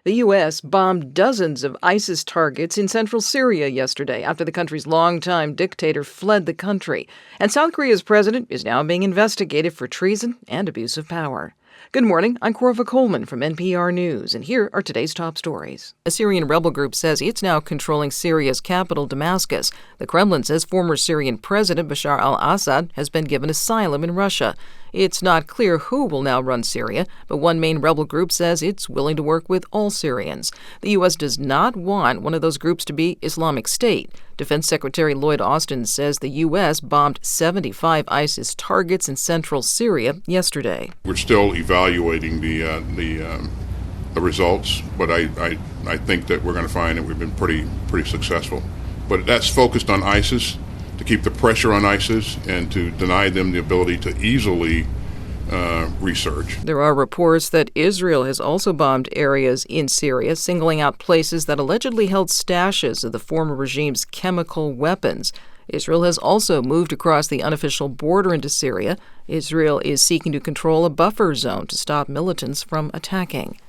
The U.S. bombed dozens of ISIS targets in central Syria yesterday after the country's longtime dictator fled the country. And South Korea's president is now being investigated for treason and abuse of power. Good morning, I'm Corva Coleman from NPR News, and here are today's top stories. A Syrian rebel group says it's now controlling Syria's capital, Damascus. The Kremlin says former Syrian President Bashar al-Assad has been given asylum in Russia. It's not clear who will now run Syria, but one main rebel group says it's willing to work with all Syrians. The U.S. does not want one of those groups to be Islamic State. Defense Secretary Lloyd Austin says the U.S. bombed 75 ISIS targets in central Syria yesterday. We're still evaluating the results, but I think that we're going to find that we've been pretty successful. But that's focused on ISIS, to keep the pressure on ISIS and to deny them the ability to easily research. There are reports that Israel has also bombed areas in Syria, singling out places that allegedly held stashes of the former regime's chemical weapons. Israel has also moved across the unofficial border into Syria. Israel is seeking to control a buffer zone to stop militants from attacking.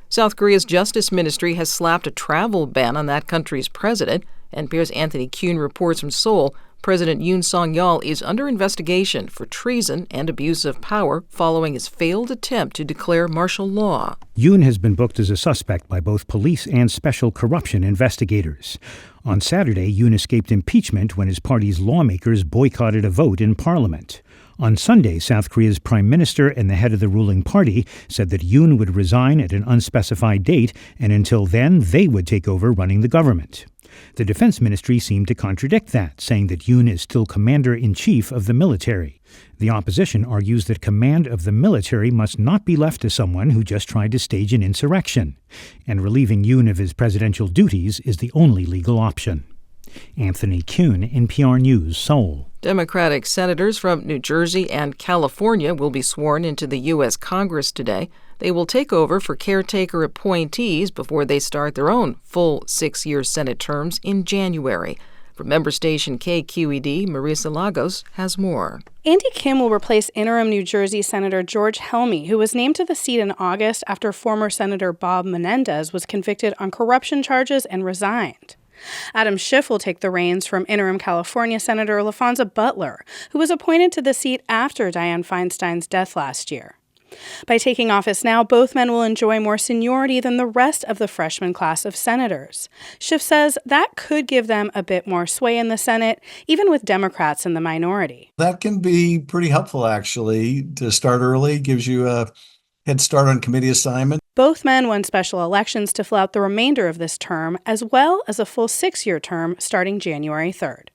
South Korea's Justice Ministry has slapped a travel ban on that country's president. NPR's Anthony Kuhn reports from Seoul. President Yoon Song-yeol is under investigation for treason and abuse of power following his failed attempt to declare martial law. Yoon has been booked as a suspect by both police and special corruption investigators. On Saturday, Yoon escaped impeachment when his party's lawmakers boycotted a vote in parliament. On Sunday, South Korea's prime minister and the head of the ruling party said that Yoon would resign at an unspecified date, and until then, they would take over running the government. The defense ministry seemed to contradict that, saying that Yoon is still commander-in-chief of the military. The opposition argues that command of the military must not be left to someone who just tried to stage an insurrection, and relieving Yoon of his presidential duties is the only legal option. Anthony Kuhn, NPR News, Seoul. Democratic senators from New Jersey and California will be sworn into the U.S. Congress today. They will take over for caretaker appointees before they start their own full 6-year Senate terms in January. From member station KQED, Marisa Lagos has more. Andy Kim will replace interim New Jersey Senator George Helmy, who was named to the seat in August after former Senator Bob Menendez was convicted on corruption charges and resigned. Adam Schiff will take the reins from interim California Senator LaFonza Butler, who was appointed to the seat after Dianne Feinstein's death last year. By taking office now, both men will enjoy more seniority than the rest of the freshman class of senators. Schiff says that could give them a bit more sway in the Senate, even with Democrats in the minority. That can be pretty helpful, actually, to start early, gives you a head start on committee assignment. Both men won special elections to fill out the remainder of this term, as well as a full 6-year term starting January 3rd.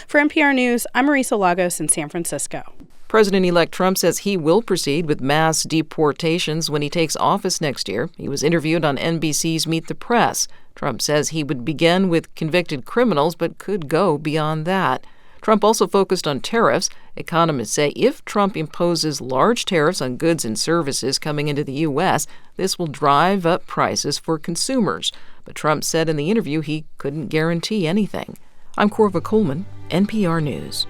For NPR News, I'm Marisa Lagos in San Francisco. President-elect Trump says he will proceed with mass deportations when he takes office next year. He was interviewed on NBC's Meet the Press. Trump says he would begin with convicted criminals, but could go beyond that. Trump also focused on tariffs. Economists say if Trump imposes large tariffs on goods and services coming into the U.S., this will drive up prices for consumers. But Trump said in the interview he couldn't guarantee anything. I'm Corva Coleman, NPR News.